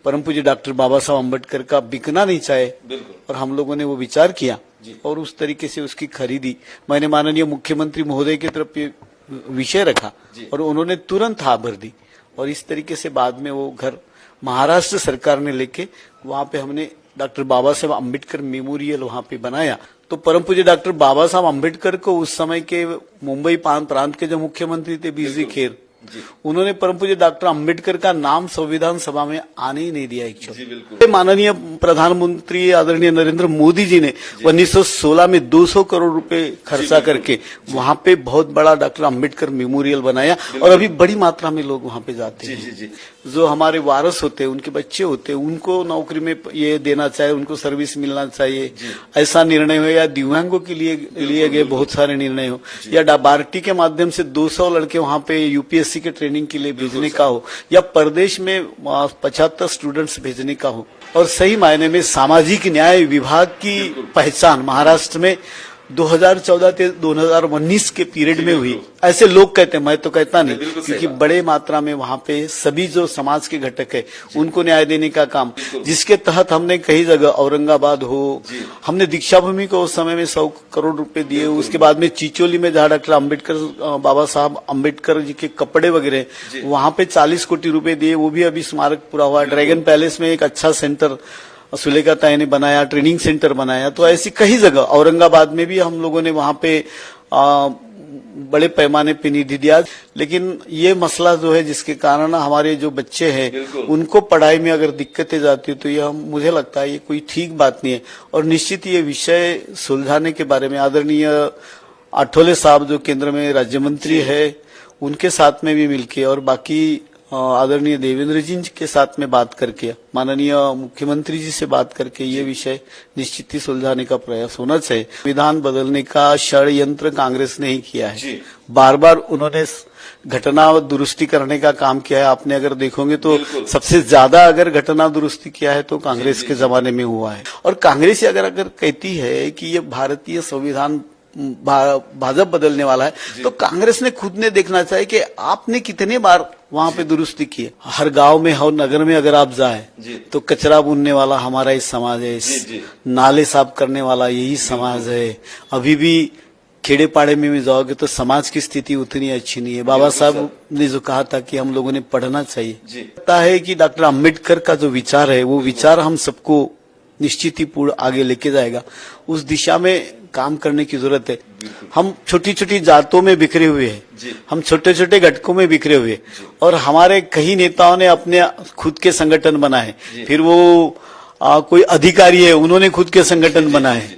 परम पूज्य डॉक्टर बाबा साहब अम्बेडकर का बिकना नहीं चाहे, और हम लोगों ने वो विचार किया और उस तरीके से उसकी खरीदी। मैंने माननीय मुख्यमंत्री महोदय की तरफ ये विषय रखा और उन्होंने तुरंत हाँ भर दी, और इस तरीके से बाद में वो घर महाराष्ट्र सरकार ने लेके वहां पे हमने डॉक्टर बाबा साहब अम्बेडकर मेमोरियल वहां पे बनाया। तो परम पूज्य डॉक्टर बाबा साहब अम्बेडकर को उस समय के मुंबई प्रांत के जो मुख्यमंत्री थे बीजी खेर, उन्होंने परम पूज्य डॉक्टर अम्बेडकर का नाम संविधान सभा में आने ही नहीं दिया। एक्चुअली माननीय प्रधानमंत्री आदरणीय नरेंद्र मोदी जी ने 1916 में 200 करोड़ रुपए खर्चा करके वहां पे बहुत बड़ा डॉक्टर अम्बेडकर मेमोरियल बनाया, और अभी बड़ी मात्रा में लोग वहां पे जाते हैं। जो हमारे वारस होते हैं, उनके बच्चे होते हैं, उनको नौकरी में ये देना चाहिए, उनको सर्विस मिलना चाहिए, ऐसा निर्णय हो, या दिव्यांगों के लिए गए बहुत सारे निर्णय हो, या बार्टी के माध्यम से 200 लड़के वहां पे यूपीएससी के ट्रेनिंग के लिए भेजने का हो, या प्रदेश में 75 स्टूडेंट्स भेजने का हो। और सही मायने में सामाजिक न्याय विभाग की पहचान महाराष्ट्र में 2014 से 2019 के पीरियड में हुई, ऐसे लोग कहते हैं, मैं तो कहता नहीं, क्योंकि बड़े मात्रा में वहां पे सभी जो समाज के घटक है उनको न्याय देने का काम, जिसके तहत हमने कई जगह औरंगाबाद हो, हमने दीक्षा भूमि को उस समय में 100 करोड़ रुपए दिए। उसके बाद में चिचोली में जहाँ डॉक्टर अम्बेडकर बाबा साहब अम्बेडकर जी के कपड़े वगैरह, वहां पे 40 कोटी रुपए दिए, वो भी अभी स्मारक पूरा हुआ। ड्रैगन पैलेस में एक अच्छा सेंटर सुलेखा ताई ने बनाया, ट्रेनिंग सेंटर बनाया। तो ऐसी कई जगह, औरंगाबाद में भी हम लोगों ने वहां पे बड़े पैमाने पे निधि दिया। लेकिन ये मसला जो है, जिसके कारण हमारे जो बच्चे हैं उनको पढ़ाई में अगर दिक्कतें जाती है, तो ये मुझे लगता है ये कोई ठीक बात नहीं है। और निश्चित ये विषय सुलझाने के बारे में आदरणीय आठवले साहब जो केंद्र में राज्य मंत्री है, उनके साथ में भी मिलके और बाकी आदरणीय देवेंद्र जी के साथ में बात करके, माननीय मुख्यमंत्री जी से बात करके ये विषय निश्चित ही सुलझाने का प्रयास होना चाहिए। विधान बदलने का षड्यंत्र कांग्रेस ने ही किया है, बार बार उन्होंने घटना दुरुस्ती करने का काम किया है। आपने अगर देखोगे तो सबसे ज्यादा अगर घटना दुरुस्ती किया है तो कांग्रेस के जमाने में हुआ है। और कांग्रेस अगर कहती है कि ये भारतीय संविधान भाजपा बदलने वाला है, तो कांग्रेस ने खुद ने देखना चाहिए कि आपने कितने बार वहां पे दुरुस्ती की है। हर गांव में और नगर में अगर आप जाए तो कचरा बुनने वाला हमारा ही समाज है, नाले साफ करने वाला यही समाज है। अभी भी खेड़े पाड़े में भी जाओगे तो समाज की स्थिति उतनी अच्छी नहीं है। बाबा साहब ने जो कहा था कि हम लोगों ने पढ़ना चाहिए, लगता है कि डॉक्टर अम्बेडकर का जो विचार है वो विचार हम सबको निश्चित ही पूर्ण आगे लेके जाएगा। उस दिशा में काम करने की जरूरत है। हम छोटी छोटी जातों में बिखरे हुए हैं, हम छोटे छोटे घटकों में बिखरे हुए, और हमारे कई नेताओं ने अपने खुद के संगठन बनाए, फिर वो कोई अधिकारी है उन्होंने खुद के संगठन बनाए।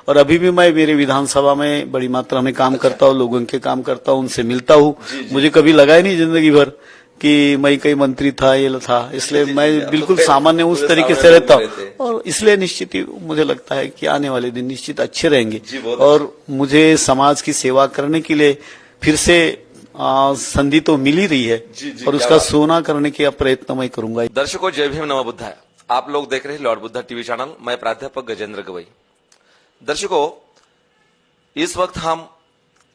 और अभी भी मैं मेरे विधानसभा में बड़ी मात्रा में काम करता हूँ, लोगों के काम करता हूँ, उनसे मिलता हूँ। मुझे कभी लगा ही नहीं जिंदगी भर कि मैं कई मंत्री था, ये था, इसलिए मैं बिल्कुल सामान्य उस तरीके से रहता हूँ। और इसलिए निश्चित ही मुझे लगता है कि आने वाले दिन निश्चित अच्छे रहेंगे, और मुझे समाज की सेवा करने के लिए फिर से संधि तो मिल ही रही है, और उसका सोना करने का प्रयत्न मैं करूंगा। दर्शकों, जय भीम, नमः बुद्धाय। आप लोग देख रहे हैं लॉर्ड बुद्धा टीवी चैनल। मैं प्राध्यापक गजेंद्र गवई। दर्शकों, इस वक्त हम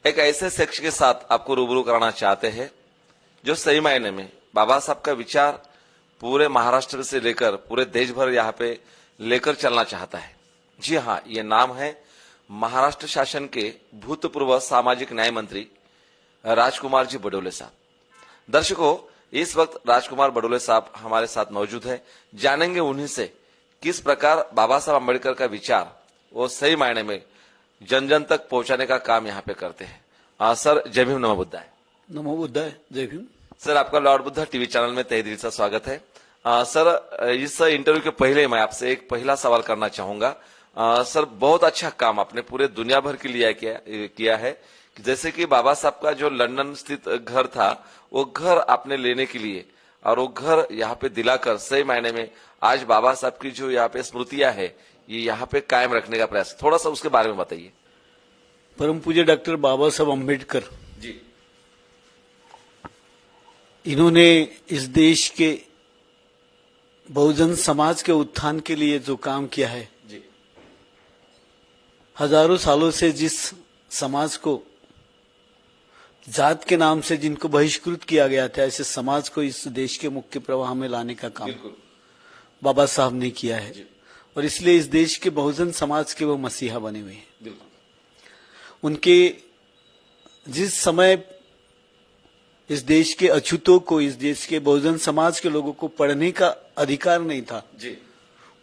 एक ऐसे शख्स के साथ आपको रूबरू कराना चाहते हैं जो सही मायने में बाबा साहब का विचार पूरे महाराष्ट्र से लेकर पूरे देश भर यहाँ पे लेकर चलना चाहता है। जी हाँ, ये नाम है महाराष्ट्र शासन के भूतपूर्व सामाजिक न्याय मंत्री राजकुमार जी बडोले साहब। दर्शकों, इस वक्त राजकुमार बडोले साहब हमारे साथ मौजूद हैं। जानेंगे उन्हीं से किस प्रकार बाबा साहब अम्बेडकर का विचार वो सही मायने में जन जन तक पहुंचाने का काम यहाँ पे करते हैं। सर, जय भीम, नमः बुद्धाय। नमो बुद्धाय, जय भीम। सर, आपका लॉर्ड बुद्धा टीवी चैनल में तहे दिल से स्वागत है। सर, इस इंटरव्यू के पहले मैं आपसे एक पहला सवाल करना चाहूंगा। सर, बहुत अच्छा काम आपने पूरे दुनिया भर के लिए किया है। जैसे कि बाबा साहब का जो लंदन स्थित घर था, वो घर आपने लेने के लिए और वो घर यहाँ पे दिलाकर सही मायने में आज बाबा साहब की जो यहाँ पे स्मृतियां है ये यहाँ पे कायम रखने का प्रयास, थोड़ा सा उसके बारे में बताइए। परम पूज्य डॉक्टर बाबा साहब अम्बेडकर जी, इन्होंने इस देश के बहुजन समाज के उत्थान के लिए जो काम किया है जी, हजारों सालों से जिस समाज को जात के नाम से जिनको बहिष्कृत किया गया था, ऐसे समाज को इस देश के मुख्य प्रवाह में लाने का काम बाबा साहब ने किया है और इसलिए इस देश के बहुजन समाज के वो मसीहा बने हुए हैं। उनके जिस समय इस देश के अछूतों को, इस देश के बहुजन समाज के लोगों को पढ़ने का अधिकार नहीं था जी,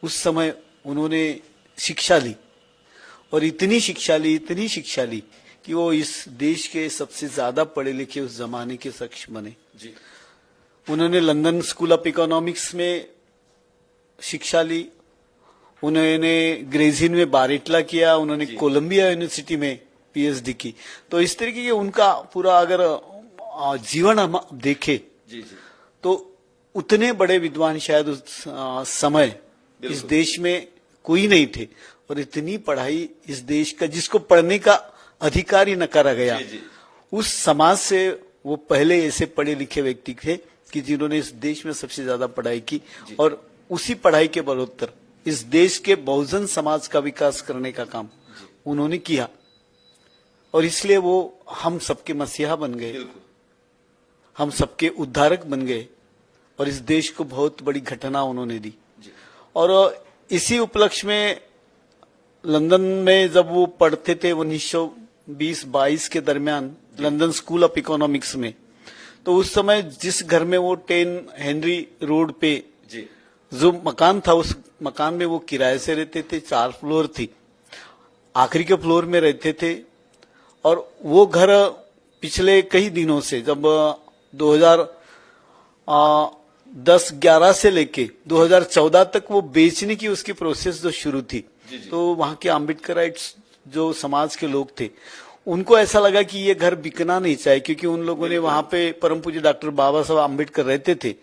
उस समय उन्होंने शिक्षा ली और इतनी शिक्षा ली कि वो इस देश के सबसे ज्यादा पढ़े लिखे उस जमाने के शख्स बने। जी, उन्होंने लंदन स्कूल ऑफ इकोनॉमिक्स में शिक्षा ली, उन्होंने ग्रेजिन में बारिटला किया, उन्होंने कोलंबिया यूनिवर्सिटी में पीएचडी की। तो इस तरीके के उनका पूरा अगर जीवन हम देखे जी, तो उतने बड़े विद्वान शायद उस समय इस देश में कोई नहीं थे और इतनी पढ़ाई इस देश का, जिसको पढ़ने का अधिकार ही नकारा गया, उस समाज से वो पहले ऐसे पढ़े लिखे व्यक्ति थे कि जिन्होंने इस देश में सबसे ज्यादा पढ़ाई की और उसी पढ़ाई के बलवत्तर इस देश के बहुजन समाज का विकास करने का काम उन्होंने किया और इसलिए वो हम सबके मसीहा बन गए, हम सबके उद्धारक बन गए और इस देश को बहुत बड़ी घटना उन्होंने दी। और इसी उपलक्ष्य में लंदन में जब वो पढ़ते थे 1920-22 के दरमियान लंदन स्कूल ऑफ इकोनॉमिक्स में, तो उस समय जिस घर में वो 10 हेनरी रोड पे जो मकान था, उस मकान में वो किराए से रहते थे। 4 फ्लोर थी, आखिरी के फ्लोर में रहते थे और वो घर पिछले कई दिनों से, जब 2010-11 से लेके 2014 तक वो बेचने की उसकी प्रोसेस जो शुरू थी, तो वहां के अम्बेडकराइट्स जो समाज के लोग थे उनको ऐसा लगा कि ये घर बिकना नहीं चाहिए, क्योंकि उन लोगों ने वहां पे परम पूज्य डॉक्टर बाबा साहब अम्बेडकर रहते थे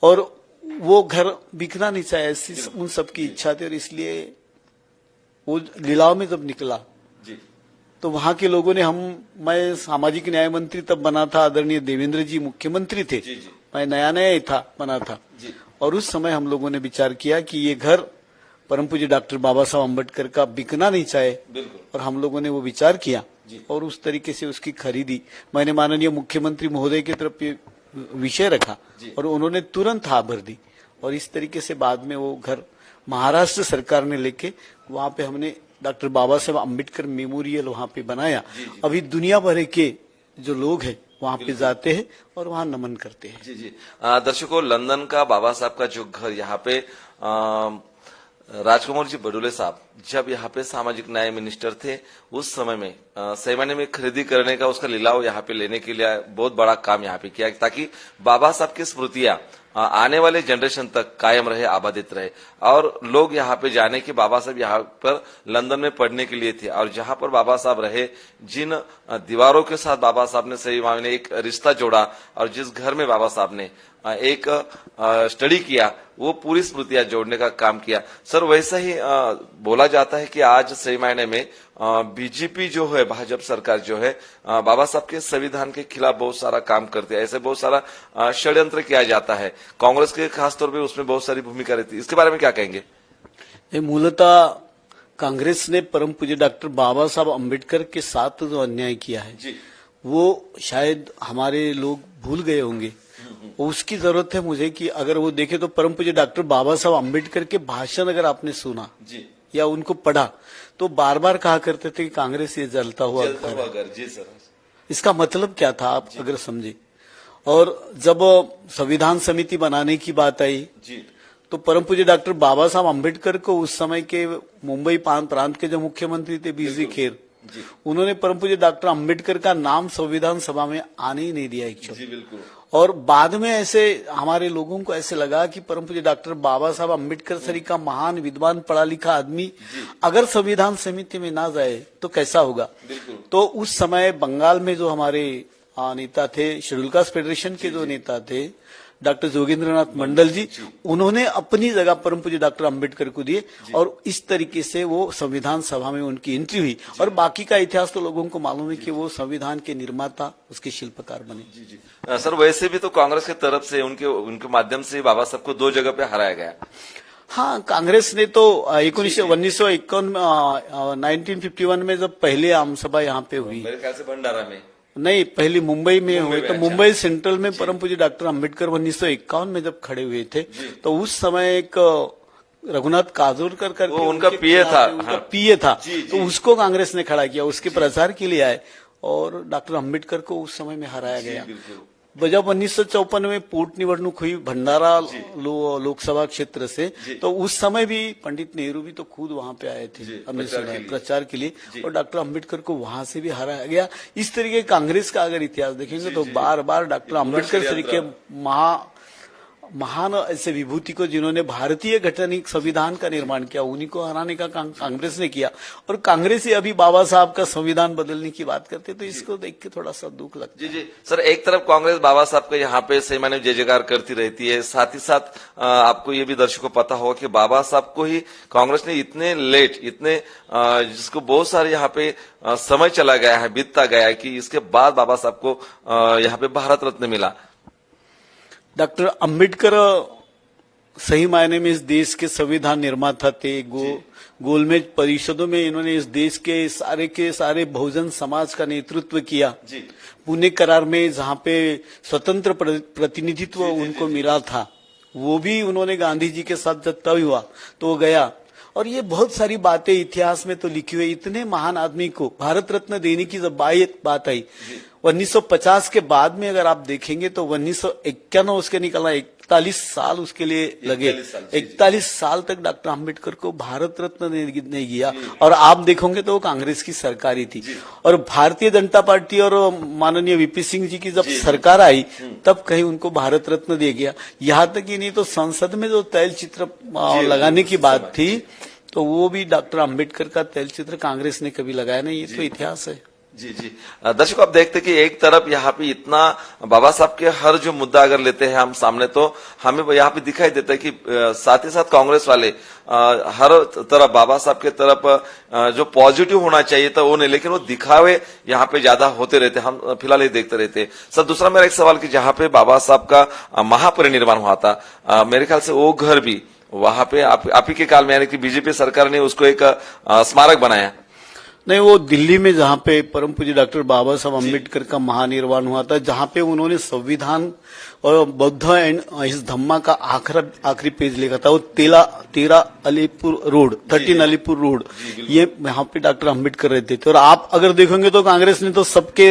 और वो घर बिकना नहीं चाहिए, ऐसी उन सबकी इच्छा थी। और इसलिए वो लिलाव में जब निकला तो वहां के लोगों ने, मैं सामाजिक न्याय मंत्री तब बना था, आदरणीय देवेंद्र जी मुख्यमंत्री थे, मैं नया ही था बना था, और उस समय हम लोगों ने विचार किया कि ये घर परम पूज्य डॉक्टर बाबा साहब अम्बेडकर का बिकना नहीं चाहिए और हम लोगों ने वो विचार किया और उस तरीके से उसकी खरीदी मैंने माननीय मुख्यमंत्री महोदय की तरफ ये विषय रखा और उन्होंने तुरंत हाँ भर दी और इस तरीके से बाद में वो घर महाराष्ट्र सरकार ने लेके वहां पे हमने डॉक्टर बाबा साहब अम्बेडकर मेमोरियल वहां पे बनाया। अभी दुनिया भर के जो लोग हैं वहां पे जाते हैं और वहां नमन करते हैं। जी, दर्शकों, लंदन का बाबा साहब का जो घर यहाँ पे राजकुमार जी बडोले साहब जब यहाँ पे सामाजिक न्याय मिनिस्टर थे, उस समय में सही मायने में खरीदी करने का, उसका लिलाव यहाँ पे लेने के लिए बहुत बड़ा काम यहाँ पे किया, ताकि बाबा साहब की स्मृतियां आने वाले जनरेशन तक कायम रहे, आबादित रहे और लोग यहाँ पे जाने कि बाबा साहब यहाँ पर लंदन में पढ़ने के लिए थे और जहाँ पर बाबा साहब रहे, जिन दीवारों के साथ बाबा साहब ने सही मायने एक रिश्ता जोड़ा और जिस घर में बाबा साहब ने एक स्टडी किया, वो पूरी स्मृतियां जोड़ने का काम किया। सर, वैसा ही बोला जाता है कि आज सही मायने में बीजेपी जो है, भाजपा सरकार जो है, बाबा साहब के संविधान के खिलाफ बहुत सारा काम करते हैं, ऐसे बहुत सारा षड्यंत्र किया जाता है। कांग्रेस के खासतौर पे उसमें बहुत सारी भूमिका रहती है, इसके बारे में क्या कहेंगे? मूलतः कांग्रेस ने परम पूज्य डॉक्टर बाबा साहब अम्बेडकर के साथ जो अन्याय किया है वो शायद हमारे लोग भूल गए होंगे। उसकी जरूरत है मुझे कि अगर वो देखे तो परम पूज्य डॉक्टर बाबा साहब अम्बेडकर के भाषण अगर आपने सुना या उनको पढ़ा तो बार बार कहा करते थे कि कांग्रेस ये जलता हुआ घर। जी सर, इसका मतलब क्या था आप अगर समझे। और जब संविधान समिति बनाने की बात आई तो परम पूज्य डॉक्टर बाबा साहब अम्बेडकर को उस समय के मुंबई प्रांत के जो मुख्यमंत्री थे बीजी खेर, उन्होंने परम पूज्य डॉक्टर अम्बेडकर का नाम संविधान सभा में आने ही नहीं दिया एक्चुअली। और बाद में ऐसे हमारे लोगों को ऐसे लगा कि परम पूज्य डॉक्टर बाबा साहब अम्बेडकर सरी का महान विद्वान पढ़ा लिखा आदमी अगर संविधान समिति में ना जाए तो कैसा होगा। तो उस समय बंगाल में जो हमारे नेता थे, शेड्यूल कास्ट फेडरेशन के जो नेता थे डॉक्टर जोगेंद्रनाथ मंडल जी, उन्होंने अपनी जगह परम पूज्य डॉक्टर अम्बेडकर को दिए और इस तरीके से वो संविधान सभा में उनकी एंट्री हुई। और बाकी का इतिहास तो लोगों को मालूम है कि वो संविधान के निर्माता, उसके शिल्पकार बने। सर, वैसे भी तो कांग्रेस की तरफ से उनके माध्यम से बाबा साहब को 2 जगह पे हराया गया। हाँ, कांग्रेस ने तो 1951 में जब पहले आम सभा यहाँ पे हुई, मेरे ख्याल से भंडारा में नहीं, पहले मुंबई में हुए। तो अच्छा। मुंबई सेंट्रल में परम पूज्य डॉक्टर अम्बेडकर 1951 में जब खड़े हुए थे, तो उस समय एक रघुनाथ काजोलकर करके वो उनका उनके पीए खिलाफ था, उनका हाँ। पीए था। जी, तो जी। उसको कांग्रेस ने खड़ा किया, उसके प्रचार के लिए आए और डॉक्टर अम्बेडकर को उस समय में हराया गया। जब 1954 में पोट निवडणूक हुई भंडारा लोकसभा क्षेत्र से, तो उस समय भी पंडित नेहरू भी तो खुद वहां पे आए थे, हमने सुना है, प्रचार के लिए, और डॉक्टर अम्बेडकर को वहां से भी हराया गया। इस तरीके कांग्रेस का अगर इतिहास देखेंगे तो बार बार डॉक्टर अम्बेडकर तरीके महान ऐसे विभूति को, जिन्होंने भारतीय घटनिक संविधान का निर्माण किया, उन्हीं को हराने का कांग्रेस ने किया। और कांग्रेस ही अभी बाबा साहब का संविधान बदलने की बात करते, तो इसको देख के थोड़ा सा दुख लगता है। जी जी सर, एक तरफ कांग्रेस बाबा साहब का यहाँ पे सही मायने जय जयकार करती रहती है, साथ ही साथ आपको ये भी दर्शकों को पता होगा कि बाबा साहब को ही कांग्रेस ने इतने लेट, इतने जिसको बहुत सारे यहाँ पे समय चला गया है, बीतता गया है, कि इसके बाद बाबा साहब को यहाँ पे भारत रत्न मिला। डॉक्टर अम्बेडकर सही मायने में इस देश के संविधान निर्माता थे। गोलमेज परिषदों में इन्होंने इस देश के सारे बहुजन समाज का नेतृत्व किया। पुणे करार में जहां पे स्वतंत्र प्रतिनिधित्व उनको मिला था, वो भी उन्होंने गांधी जी के साथ जब तय हुआ तो वो गया। और ये बहुत सारी बातें इतिहास में तो लिखी हुई। इतने महान आदमी को भारत रत्न देने की जब बात आई 1950 के बाद में, अगर आप देखेंगे तो 1951 उसके निकलना 41 साल उसके लिए लगे। 41 साल तक डॉक्टर अम्बेडकर को भारत रत्न नहीं दिया। और आप देखोगे तो वो कांग्रेस की सरकार ही थी। और भारतीय जनता पार्टी और माननीय वीपी सिंह जी की जब सरकार आई, तब कहीं उनको भारत रत्न दिया गया। यहाँ तक ही नहीं तो संसद में जो तैलचित्र लगाने की बात थी, तो वो भी डॉक्टर अम्बेडकर का तैलचित्र कांग्रेस ने कभी लगाया नहीं। ये तो इतिहास है। जी जी दर्शकों, आप देखते कि एक तरफ यहाँ पे इतना बाबा साहब के हर जो मुद्दा अगर लेते हैं हम सामने, तो हमें यहाँ पे दिखाई देता है कि साथ ही साथ कांग्रेस वाले हर तरफ बाबा साहब के तरफ जो पॉजिटिव होना चाहिए था वो नहीं, लेकिन वो दिखावे यहाँ पे ज्यादा होते रहते, हम फिलहाल ये देखते रहते। सर, दूसरा मेरा एक सवाल कि जहाँ पे बाबा साहब का महापरिनिर्वाण हुआ था, मेरे ख्याल से वो घर भी वहां पे आप ही के काल में, यानी कि बीजेपी सरकार ने उसको एक स्मारक बनाया। नहीं, वो दिल्ली में जहां पे परम पूज्य डॉक्टर बाबा साहब अम्बेडकर का महानिर्वाण हुआ था, जहां पे उन्होंने संविधान और बौद्ध एंड इस धम्मा का आखिरी पेज लिखा था, वो 13 अलीपुर रोड, 13 अलीपुर रोड, ये यहाँ पे डॉक्टर अम्बेडकर रहते थे। और आप अगर देखोगे तो कांग्रेस ने तो सबके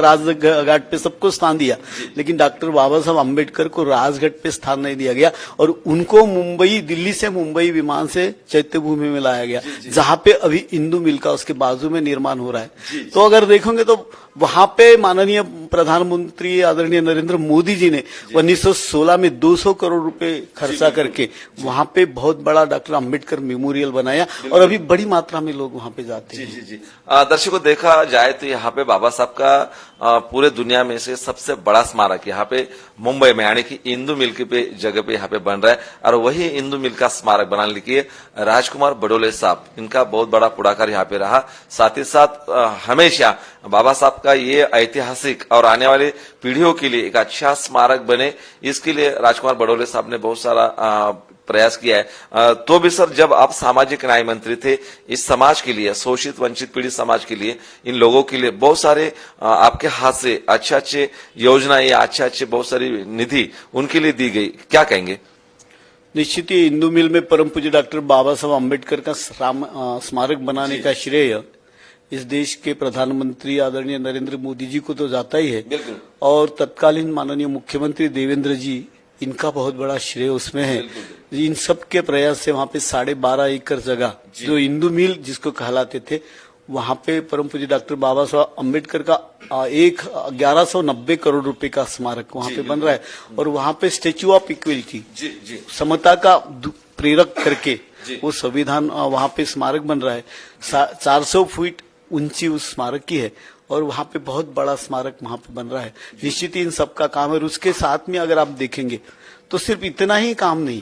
राजघाट पे सबको स्थान दिया, लेकिन डॉक्टर बाबा साहब अम्बेडकर को राजघाट पे स्थान नहीं दिया गया। और उनको दिल्ली से मुंबई विमान से चैत्य भूमि में लाया गया, जहां पे अभी इंदू मिल का उसके बाजू में निर्माण हो रहा है। तो अगर देखोगे तो वहां पे माननीय प्रधानमंत्री आदरणीय नरेंद्र मोदी जी ने 1916 में 200 करोड़ रुपए खर्चा करके वहां पे बहुत बड़ा डॉक्टर अम्बेडकर मेमोरियल बनाया, और अभी बड़ी मात्रा में लोग वहां पे जाते हैं। जी जी दर्शकों, देखा जाए तो यहाँ पे बाबा साहब का पूरे दुनिया में से सबसे बड़ा स्मारक यहाँ पे मुंबई में, यानी कि इंदू मिल के जगह पे यहाँ पे बन रहा है। और वही इंदू मिल का स्मारक बनाने के लिए राजकुमार बडोले साहब, इनका बहुत बड़ा पुढाकार यहाँ पे रहा। साथ ही साथ हमेशा बाबा साहब का ये ऐतिहासिक और आने वाले पीढ़ियों के लिए एक अच्छा स्मारक बने, इसके लिए राजकुमार बडोले साहब ने बहुत सारा प्रयास किया है। तो भी सर, जब आप सामाजिक न्याय मंत्री थे, इस समाज के लिए, शोषित वंचित पीड़ित समाज के लिए, इन लोगों के लिए बहुत सारे आपके हाथ से अच्छे योजनाएं या अच्छे बहुत सारी निधि उनके लिए दी गई, क्या कहेंगे? निश्चित ही इंदू मिल में परम पूज्य डॉक्टर बाबा साहब अम्बेडकर का स्मारक बनाने का श्रेय इस देश के प्रधानमंत्री आदरणीय नरेंद्र मोदी जी को तो जाता ही है, और तत्कालीन माननीय मुख्यमंत्री देवेंद्र जी, इनका बहुत बड़ा श्रेय उसमें है। इन सब के प्रयास से वहां पे 12.5 एकड़ जगह जो इंदू मिल जिसको कहलाते थे, वहां पे परम पूज्य डॉक्टर बाबा साहब अम्बेडकर का 1190 करोड़ रुपए का स्मारक वहां पे बन रहा है। और वहां पे स्टेच्यू ऑफ इक्वलिटी, समता का प्रेरक करके वो संविधान वहां पे स्मारक बन रहा है। 400 फीट ऊंची उस स्मारक की है, और वहां पे बहुत बड़ा स्मारक वहां पे बन रहा है। निश्चित ही इन सबका काम है। और उसके साथ में अगर आप देखेंगे तो सिर्फ इतना ही काम नहीं,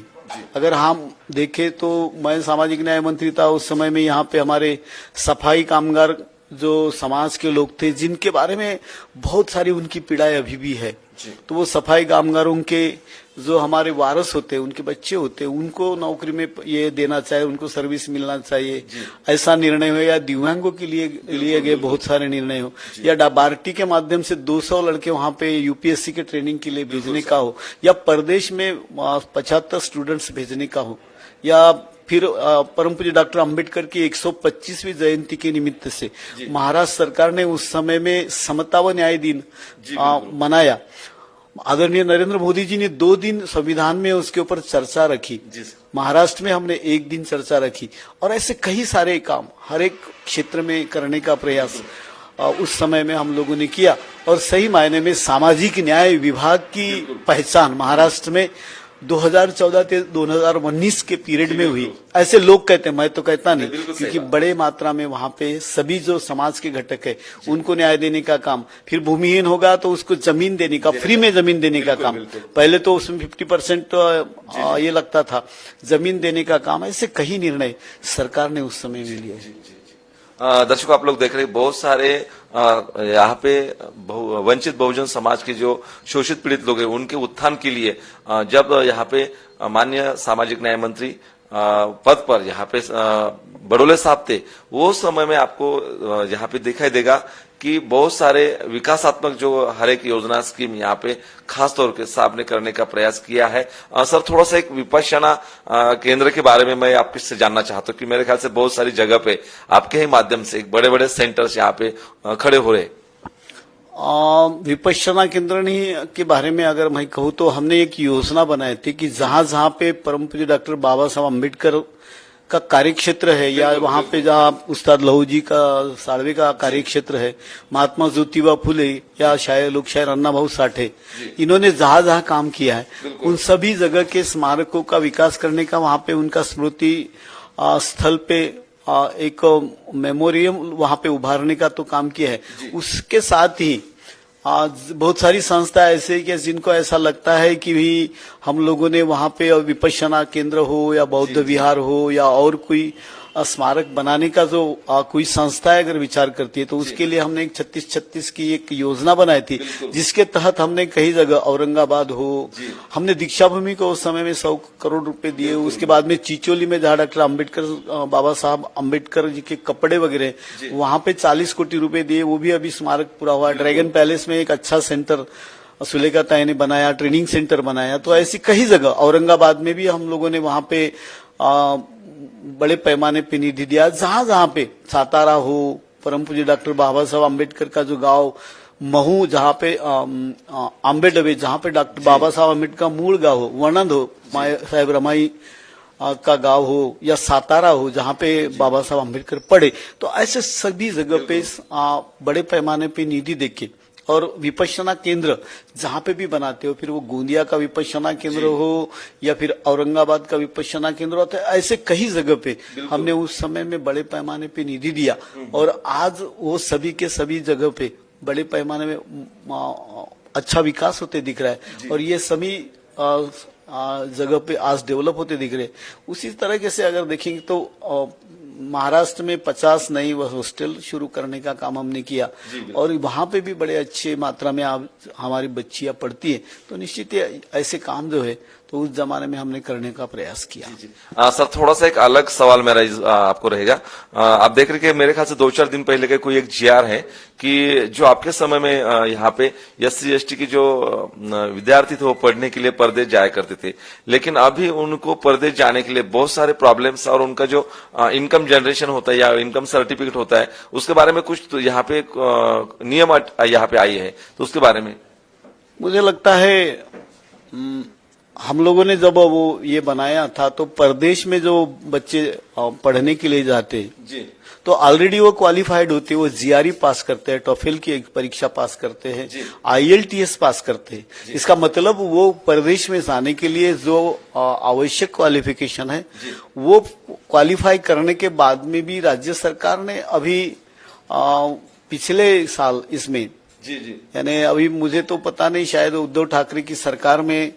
अगर हम देखें तो मैं सामाजिक न्याय मंत्री था उस समय में, यहाँ पे हमारे सफाई कामगार जो समाज के लोग थे, जिनके बारे में बहुत सारी उनकी पीड़ाएं अभी भी है, तो वो सफाई कामगारों के जो हमारे वारस होते हैं, उनके बच्चे होते हैं, उनको नौकरी में ये देना चाहिए, उनको सर्विस मिलना चाहिए, ऐसा निर्णय हो, या दिव्यांगों के लिए लिए गए बहुत सारे निर्णय हो, या डाबार्टी के माध्यम से 200 लड़के वहां पे यूपीएससी के ट्रेनिंग के लिए भेजने का हो, या प्रदेश में 75 स्टूडेंट्स भेजने का हो, या फिर परम पूज्य डॉक्टर अंबेडकर की 125वीं जयंती के निमित्त से महाराष्ट्र सरकार ने उस समय में समता व न्याय दिन मनाया। आदरणीय नरेंद्र मोदी जी ने 2 दिन संविधान में उसके ऊपर चर्चा रखी, महाराष्ट्र में हमने 1 दिन चर्चा रखी, और ऐसे कई सारे काम हर एक क्षेत्र में करने का प्रयास उस समय में हम लोगों ने किया। और सही मायने में सामाजिक न्याय विभाग की पहचान महाराष्ट्र में 2014 से 2019 के पीरियड में हुई, ऐसे लोग कहते हैं, मैं तो कहता नहीं, क्योंकि बड़े मात्रा में वहां पे सभी जो समाज के घटक है उनको न्याय देने का काम, फिर भूमिहीन होगा तो उसको जमीन देने का, फ्री में जमीन देने का काम, पहले तो उसमें 50% ये लगता था, जमीन देने का काम, ऐसे कई निर्णय सरकार ने उस समय में लिए। दर्शकों, आप लोग देख रहे हैं बहुत सारे यहाँ पे वंचित बहुजन समाज के जो शोषित पीड़ित लोग हैं उनके उत्थान के लिए जब यहाँ पे माननीय सामाजिक न्याय मंत्री पद पर यहाँ पे बड़ोले साहब थे, वो समय में आपको यहाँ पे दिखाई देगा कि बहुत सारे विकासात्मक जो हर एक योजना स्कीम यहाँ पे खास तौर के साहब ने करने का प्रयास किया है। सर, थोड़ा सा एक विपश्यना केंद्र के बारे में मैं आपसे जानना चाहता हूँ कि मेरे ख्याल से बहुत सारी जगह पे आपके ही माध्यम से एक बड़े बड़े सेंटर्स यहाँ पे खड़े हो रहे। विपश्यना केंद्र के बारे में अगर मैं कहूँ तो हमने एक योजना बनाई थी कि जहां जहां पे परम पूज्य डॉक्टर बाबा साहब अम्बेडकर का कार्यक्षेत्र है, या वहां पे जहां उस्ताद लहू जी का साळवे का कार्यक्षेत्र है, महात्मा ज्योतिबा फुले या शायर लोकशायर अन्ना भाऊ साठे, इन्होंने जहां जहां काम किया है उन सभी जगह के स्मारकों का विकास करने का, वहां पे उनका स्मृति स्थल पे एक मेमोरियम वहां पे उभारने का तो काम किया है। उसके साथ ही आज बहुत सारी संस्था ऐसे कि जिनको ऐसा लगता है कि भी हम लोगों ने वहां पे विपश्यना केंद्र हो या बौद्ध विहार हो या और कोई स्मारक बनाने का जो कोई संस्था अगर विचार करती है तो उसके लिए हमने एक 36-36 की एक योजना बनाई थी, जिसके तहत हमने कई जगह औरंगाबाद हो, हमने दीक्षा भूमि को उस समय में 100 करोड़ रुपए दिए। उसके बाद में चिचोली में जहाँ डॉक्टर अम्बेडकर बाबा साहब अम्बेडकर जी के कपड़े वगैरह वहां पे 40 कोटी रुपए दिए, वो भी अभी स्मारक पूरा हुआ। ड्रैगन पैलेस में एक अच्छा सेंटर सुलेखा ताई ने बनाया, ट्रेनिंग सेंटर बनाया। तो ऐसी कई जगह, औरंगाबाद में भी हम लोगों ने वहां पे बड़े पैमाने पे निधि दिया। जहां जहां पे सातारा हो, परम पूज्य डॉक्टर बाबा साहब अम्बेडकर का जो गांव महू, जहां पे आंबेडवे, जहां पे डॉक्टर बाबा साहब अम्बेडकर का मूल गांव हो, वनंद हो, माय साहेब रमाई का गांव हो, या सातारा हो जहां पे बाबा साहब अम्बेडकर पढ़े, तो ऐसे सभी जगह पे बड़े पैमाने पे निधि देके और विपश्यना केंद्र जहां पे भी बनाते हो, फिर वो गोंदिया का विपश्यना केंद्र हो या फिर औरंगाबाद का विपश्यना केंद्र होता है, ऐसे कई जगह पे हमने उस समय में बड़े पैमाने पे निधि दिया। और आज वो सभी के सभी जगह पे बड़े पैमाने में अच्छा विकास होते दिख रहा है, और ये सभी जगह पे आज डेवलप होते दिख रहे। उसी तरीके से अगर देखेंगे तो महाराष्ट्र में 50 नई हॉस्टल शुरू करने का काम हमने किया, और वहां पे भी बड़े अच्छे मात्रा में हमारी बच्चियां पढ़ती है। तो निश्चित ऐसे काम जो है तो उस जमाने में हमने करने का प्रयास किया। सर, थोड़ा सा एक अलग सवाल मेरा आपको रहेगा। आप देख रहे कि मेरे ख्याल से 2-4 दिन पहले का कोई एक जीआर है कि जो आपके समय में यहाँ पे SC/ST की जो विद्यार्थी थे वो पढ़ने के लिए परदेश जाया करते थे, लेकिन अभी उनको परदेश जाने के लिए बहुत सारे प्रॉब्लम्स और उनका जो इनकम जनरेशन होता है या इनकम सर्टिफिकेट होता है उसके बारे में कुछ तो यहाँ पे नियम यहाँ पे आई है, तो उसके बारे में मुझे लगता है हम लोगों ने जब वो ये बनाया था तो प्रदेश में जो बच्चे पढ़ने के लिए जाते जी, तो ऑलरेडी वो क्वालिफाइड होते हैं, वो GRE पास करते हैं, टॉफेल की एक परीक्षा पास करते हैं, IELTS पास करते हैं। इसका मतलब वो प्रदेश में जाने के लिए जो आवश्यक क्वालिफिकेशन है वो क्वालिफाई करने के बाद में भी राज्य सरकार ने अभी पिछले साल इसमें यानी अभी मुझे तो पता नहीं, शायद उद्धव ठाकरे की सरकार में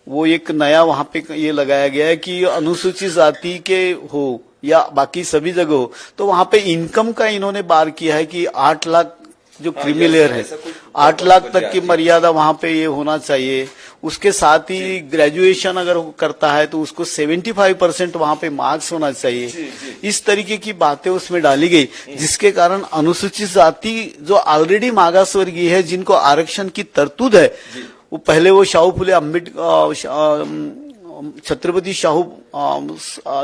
वो एक नया वहां पे ये लगाया गया है कि अनुसूचित जाति के हो या बाकी सभी जगह हो, तो वहां पे इनकम का इन्होंने बार किया है कि 8 लाख जो क्रीमी लेयर है, 8 लाख तक की मर्यादा वहां पे ये होना चाहिए। उसके साथ ही ग्रेजुएशन अगर वो करता है तो उसको 75% वहां पे मार्क्स होना चाहिए। इस तरीके की बातें उसमें डाली गई, जिसके कारण अनुसूचित जाति जो ऑलरेडी मागास वर्गीय है, जिनको आरक्षण की तरतूद है, वो पहले वो शाहू फुले छत्रपति शाहू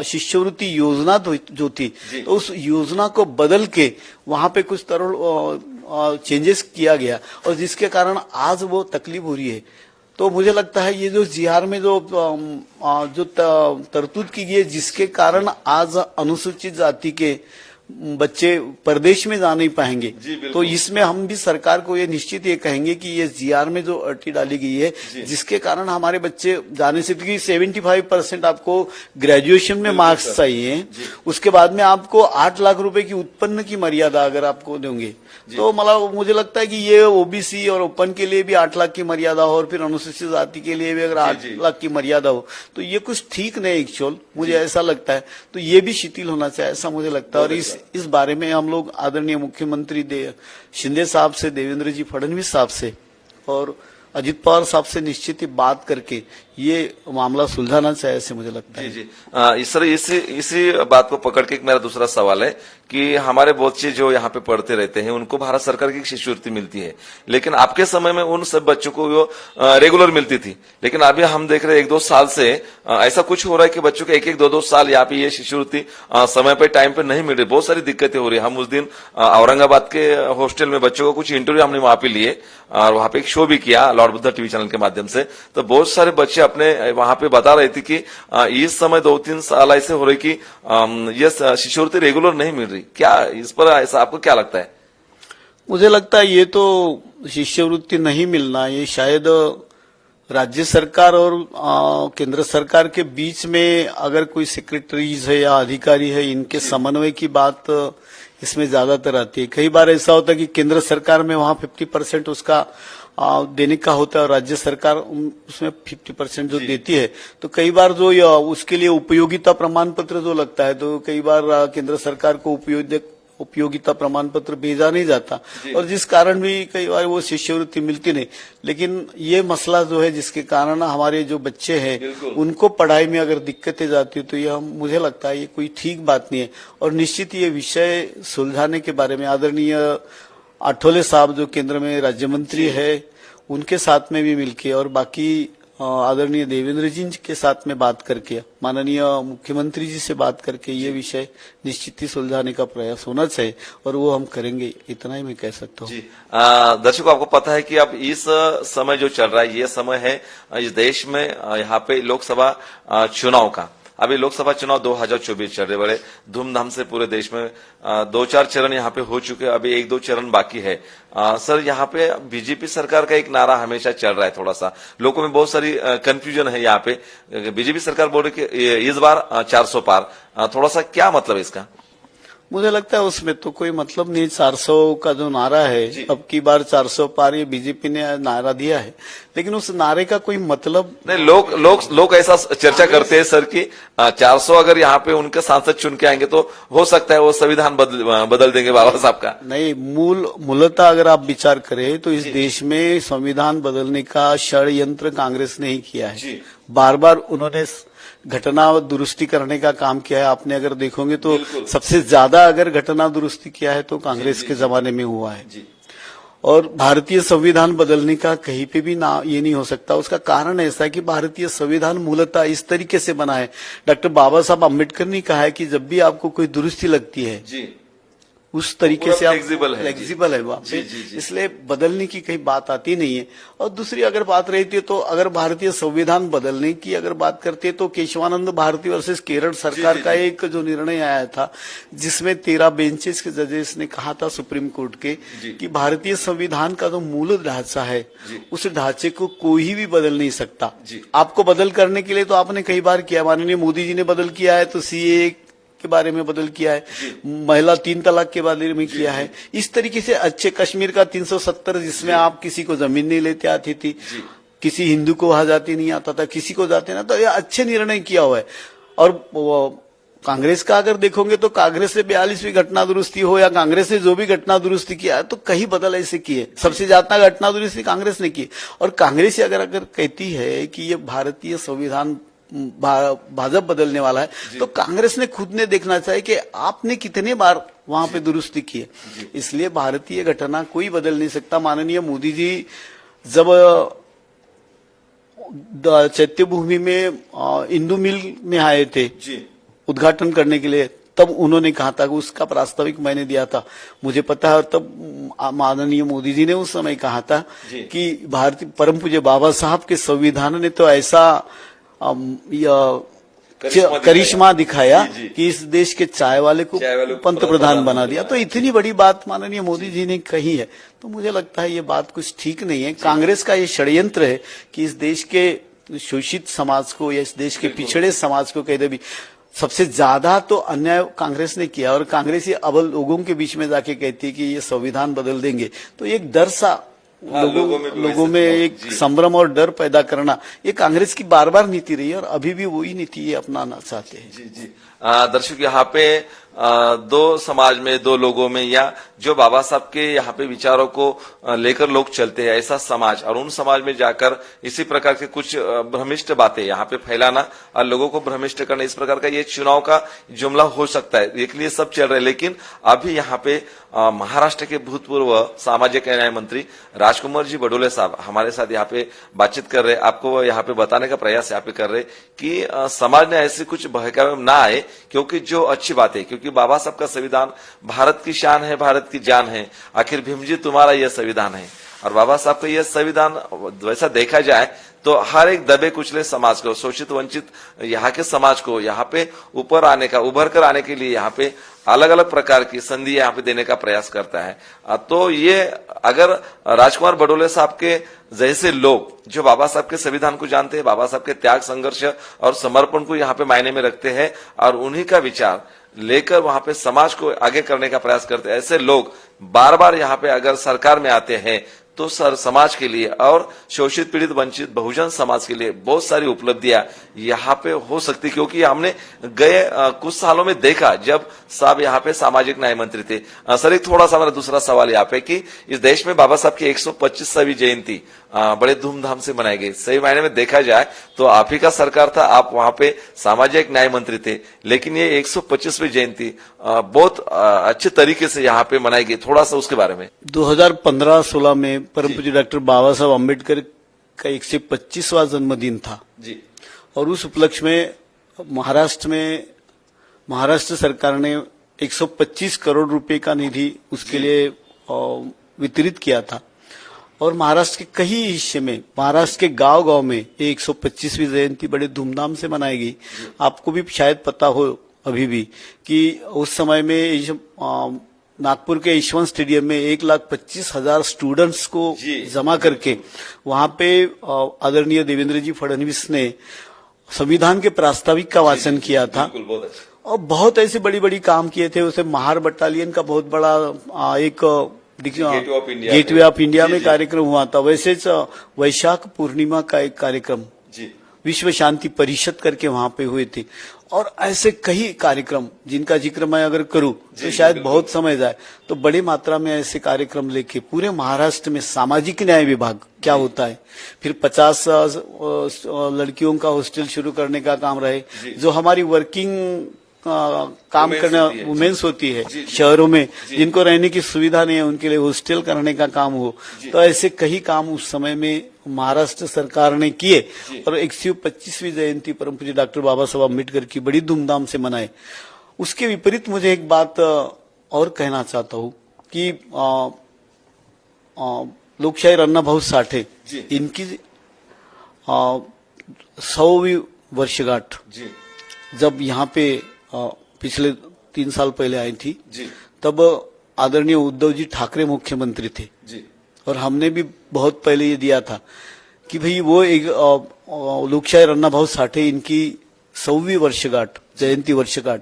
शिष्यवृत्ति योजना जो थी, तो उस योजना को बदल के वहां पे कुछ तरह चेंजेस किया गया, और जिसके कारण आज वो तकलीफ हो रही है। तो मुझे लगता है ये जो जीआर में जो तरतूद की गई है, जिसके कारण आज अनुसूचित जाति के बच्चे प्रदेश में जा नहीं पाएंगे, तो इसमें हम भी सरकार को ये निश्चित ये कहेंगे कि ये जीआर में जो अटी डाली गई है, जिसके कारण हमारे बच्चे जाने से, क्योंकि 75% आपको ग्रेजुएशन में मार्क्स चाहिए, उसके बाद में आपको 8 लाख रुपए की उत्पन्न की मर्यादा अगर आपको देंगे, तो मतलब मुझे लगता है कि ये ओबीसी और ओपन के लिए भी 8 लाख की मर्यादा हो, और फिर अनुसूचित जाति के लिए भी अगर 8 लाख की मर्यादा हो, तो ये कुछ ठीक नहीं एक्चुअल, मुझे ऐसा लगता है। तो ये भी शिथिल होना चाहिए, ऐसा मुझे लगता है। और इस बारे में हम लोग आदरणीय मुख्यमंत्री शिंदे साहब से, देवेंद्र जी फडणवीस साहब से और अजित पवार साहब से निश्चित ही बात करके ये मामला सुलझाना चाहिए, ऐसे मुझे लगता है। जी इसी बात को पकड़ के मेरा दूसरा सवाल है कि हमारे बच्चे जो यहाँ पे पढ़ते रहते हैं, उनको भारत सरकार की शिष्यवृत्ति मिलती है, लेकिन आपके समय में उन सब बच्चों को वो रेगुलर मिलती थी, लेकिन अभी हम देख रहे हैं 1-2 साल से ऐसा कुछ हो रहा है कि बच्चों को 1-1, 2-2 साल यहाँ पे ये शिष्यवृत्ति समय पे टाइम पे नहीं मिल रही। बहुत सारी दिक्कतें हो रही है। हम उस दिन औरंगाबाद के हॉस्टल में बच्चों को कुछ इंटरव्यू हमने वहां पे लिए, और वहां पे एक शो भी किया लॉर्ड बुद्धा टीवी चैनल के माध्यम से। तो बहुत सारे बच्चे अपने वहां पे बता रहे थे कि इस समय 2-3 साल ऐसे हो रहे कि ये शिष्यवृत्ति रेगुलर नहीं मिल रही। क्या इस पर ऐसा आपको क्या लगता है? मुझे लगता है ये तो शिष्यवृत्ति नहीं मिलना, ये शायद राज्य सरकार और केंद्र सरकार के बीच में अगर कोई सेक्रेटरीज है या अधिकारी है, इनके समन्वय की बात इसमें ज्यादातर आती है। कई बार ऐसा होता है कि केंद्र सरकार में वहां 50% उसका देने का होता है, और राज्य सरकार उसमें 50% जो देती है, तो कई बार जो उसके लिए उपयोगिता प्रमाण पत्र जो लगता है, तो कई बार केंद्र सरकार को उपयोगिता प्रमाण पत्र भेजा नहीं जाता, और जिस कारण भी कई बार वो शिष्यवृत्ति मिलती नहीं। लेकिन ये मसला जो है, जिसके कारण हमारे जो बच्चे हैं उनको पढ़ाई में अगर दिक्कतें जाती है, तो ये मुझे लगता है ये कोई ठीक बात नहीं है। और निश्चित ये विषय सुलझाने के बारे में आदरणीय आठवले साहब जो केंद्र में राज्य मंत्री है, उनके साथ में भी मिलके और बाकी आदरणीय देवेंद्र जी के साथ में बात करके, माननीय मुख्यमंत्री जी से बात करके ये विषय निश्चित ही सुलझाने का प्रयास होना चाहिए, और वो हम करेंगे, इतना ही मैं कह सकता हूँ। दर्शकों, आपको पता है कि अब इस समय जो चल रहा है, ये समय है इस देश में यहाँ पे लोकसभा चुनाव का। अभी लोकसभा चुनाव 2024 चल रहे, बड़े धूमधाम से पूरे देश में 2-4 चरण यहाँ पे हो चुके हैं, अभी 1-2 चरण बाकी है। सर, यहाँ पे बीजेपी सरकार का एक नारा हमेशा चल रहा है, थोड़ा सा लोगों में बहुत सारी कंफ्यूजन है यहाँ पे। बीजेपी सरकार बोल रही कि इस बार 400 पार, थोड़ा सा क्या मतलब है इसका? मुझे लगता है उसमें तो कोई मतलब नहीं। 400 का जो नारा है, अब की बार 400 पार ये बीजेपी ने नारा दिया है, लेकिन उस नारे का कोई मतलब नहीं। लोग ऐसा चर्चा करते हैं सर कि 400 अगर यहाँ पे उनके सांसद चुन के आएंगे तो हो सकता है वो संविधान बदल देंगे बाबा साहब का। नहीं, मूलतः अगर आप विचार करें तो इस देश में संविधान बदलने का षड्यंत्र कांग्रेस ने ही किया है। बार बार उन्होंने घटना दुरुस्ती करने का काम किया है। आपने अगर देखोगे तो सबसे ज्यादा अगर घटना दुरुस्ती किया है तो कांग्रेस के जमाने में हुआ है। और भारतीय संविधान बदलने का कहीं पे भी ना ये नहीं हो सकता। उसका कारण ऐसा है कि भारतीय संविधान मूलतः इस तरीके से बना है। डॉक्टर बाबा साहब अम्बेडकर ने कहा है कि जब भी आपको कोई दुरुस्ती लगती है उस तरीके से आप फ्लेक्सिबल है वहां पे, इसलिए बदलने की कहीं बात आती नहीं है। और दूसरी अगर बात रहती है तो अगर भारतीय संविधान बदलने की अगर बात करते हैं तो केशवानंद भारती वर्सेस केरल सरकार का एक जो निर्णय आया था, जिसमें 13 बेंचेस के जजेस ने कहा था सुप्रीम कोर्ट के कि भारतीय संविधान का जो मूल ढांचा है उस ढांचे को कोई भी बदल नहीं सकता। आपको बदल करने के लिए तो आपने कई बार किया, माननीय मोदी जी ने बदल किया है तो सीए के बारे में बदल किया है, महिला 3 तलाक के बारे में किया है। इस तरीके से अच्छे कश्मीर का 370 जिसमें आप किसी को जमीन नहीं लेते आती थी, किसी हिंदू को वहां जाती नहीं आता था, किसी को जाते ना, तो ये अच्छे निर्णय किया हुआ है। और कांग्रेस का अगर देखोगे तो कांग्रेस से 42वीं घटना दुरुस्ती हो या कांग्रेस ने जो भी घटना दुरुस्ती किया है तो कहीं बदल ऐसे किए, सबसे ज्यादा घटना दुरुस्ती कांग्रेस ने की। और कांग्रेस अगर कहती है कि ये भारतीय संविधान भाजपा बदलने वाला है, तो कांग्रेस ने खुद ने देखना चाहिए कि आपने कितने बार वहां पे दुरुस्ती की है। इसलिए भारतीय घटना कोई बदल नहीं सकता। माननीय मोदी जी जब चैत्यभूमि में इंदू मिल में आए थे उद्घाटन करने के लिए, तब उन्होंने कहा था कि उसका प्रास्ताविक मैंने दिया था, मुझे पता है। और तब माननीय मोदी जी ने उस समय कहा था कि भारतीय परम पूज्य बाबा साहब के संविधान ने तो ऐसा करिश्मा दिखाया कि इस देश के चाय वाले को पंतप्रधान बना दिया। तो इतनी बड़ी बात माननीय मोदी जी ने कही है, तो मुझे लगता है ये बात कुछ ठीक नहीं है। कांग्रेस का ये षड्यंत्र है कि इस देश के शोषित समाज को या इस देश के पिछड़े समाज को कह दे भी सबसे ज्यादा तो अन्याय कांग्रेस ने किया। और कांग्रेस ये अब लोगों के बीच में जाके कहती है कि ये संविधान बदल देंगे, तो एक डर सा लोगों में एक संभ्रम और डर पैदा करना, ये कांग्रेस की बार बार नीति रही है और अभी भी वही नीति ये अपनाना चाहते हैं। जी। दर्शक, यहाँ पे दो समाज में, दो लोगों में, या जो बाबा साहब के यहाँ पे विचारों को लेकर लोग चलते हैं, ऐसा समाज, और उन समाज में जाकर इसी प्रकार के कुछ भ्रमिष्ट बातें यहाँ पे फैलाना और लोगों को भ्रमिष्ट करना, इस प्रकार का ये चुनाव का जुमला हो सकता है, एक लिए सब चल रहे हैं। लेकिन अभी यहाँ पे महाराष्ट्र के भूतपूर्व सामाजिक न्याय मंत्री राजकुमार जी बडोले साहब हमारे साथ यहाँ पे बातचीत कर रहे, आपको यहाँ पे बताने का प्रयास यहाँ पे कर रहे कि समाज ने ऐसे कुछ बहकावे में ना आए, क्योंकि जो अच्छी बात है, क्योंकि बाबा साहब का संविधान भारत की शान है, भारत की जान है। आखिर भीम जी तुम्हारा यह संविधान है, और बाबा साहब का यह संविधान वैसा देखा जाए तो हर एक दबे कुचले समाज को, शोषित वंचित यहाँ के समाज को यहाँ पे ऊपर आने का, उभर कर आने के लिए यहाँ पे अलग अलग प्रकार की संधि यहाँ पे देने का प्रयास करता है। तो ये अगर राजकुमार बडोले साहब के जैसे लोग जो बाबा साहब के संविधान को जानते हैं, बाबा साहब के त्याग, संघर्ष और समर्पण को यहाँ पे मायने में रखते हैं और उन्हीं का विचार लेकर वहां पे समाज को आगे करने का प्रयास करते हैं, ऐसे लोग बार बार यहाँ पे अगर सरकार में आते हैं तो समाज के लिए और शोषित, पीड़ित, वंचित बहुजन समाज के लिए बहुत सारी उपलब्धियां यहाँ पे हो सकती, क्योंकि हमने गए कुछ सालों में देखा जब साहब यहाँ पे सामाजिक न्याय मंत्री थे। सर, एक थोड़ा सा मेरा दूसरा सवाल यहाँ पे कि इस देश में बाबा साहब की 125वीं जयंती बड़े धूमधाम से मनाई गई। सही मायने में देखा जाए तो आप ही का सरकार था, आप वहां पे सामाजिक न्याय मंत्री थे, लेकिन ये 125वीं जयंती बहुत अच्छे तरीके से यहाँ पे मनाई गई। थोड़ा सा उसके बारे में। 2015-16 में परम पूज्य डॉक्टर बाबा साहब अम्बेडकर का 125वां जन्मदिन था जी, और उस उपलक्ष्य में महाराष्ट्र सरकार ने 125 करोड़ रुपए का निधि उसके लिए वितरित किया था। और महाराष्ट्र के कई हिस्से में, महाराष्ट्र के गांव-गांव में 125वीं जयंती बड़े धूमधाम से मनाई गई। आपको भी शायद पता हो अभी भी कि उस समय में नागपुर के यशवंत स्टेडियम में 1,25,000 स्टूडेंट्स को जमा करके वहां पे आदरणीय देवेंद्र जी फडणवीस ने संविधान के प्रास्ताविक का वाचन किया था। और बहुत ऐसे बड़ी बड़ी काम किए थे। उसे महार बटालियन का बहुत बड़ा एक गेटवे ऑफ इंडिया में कार्यक्रम हुआ था। वैसे वैशाख पूर्णिमा का एक कार्यक्रम विश्व शांति परिषद करके वहां पे हुए थे। और ऐसे कई कार्यक्रम जिनका जिक्र मैं अगर करूं तो शायद बहुत समय जाए, तो बड़ी मात्रा में ऐसे कार्यक्रम लेके पूरे महाराष्ट्र में सामाजिक न्याय विभाग क्या होता है, फिर 50 लड़कियों का हॉस्टल शुरू करने का काम रहे, जो हमारी वर्किंग काम करने वुमेन्स होती है शहरों में, जिनको रहने की सुविधा नहीं है, उनके लिए हॉस्टल करने का काम हो। तो ऐसे कई काम उस समय में महाराष्ट्र सरकार ने किए और 125वीं जयंती परम पूज्य डॉक्टर बाबा साहब अम्बेडकर की बड़ी धूमधाम से मनाए। उसके विपरीत मुझे एक बात और कहना चाहता हूँ कि लोकशाहीर अण्णा भाऊ साठे इनकी 100वीं वर्षगांठ जब यहाँ पे पिछले 3 साल पहले आई थी, तब आदरणीय उद्धव जी ठाकरे मुख्यमंत्री थे और हमने भी बहुत पहले ये दिया था कि भाई वो एक लोकशाहीर अण्णा भाऊ साठे इनकी 100वीं वर्षगांठ, जयंती वर्षगांठ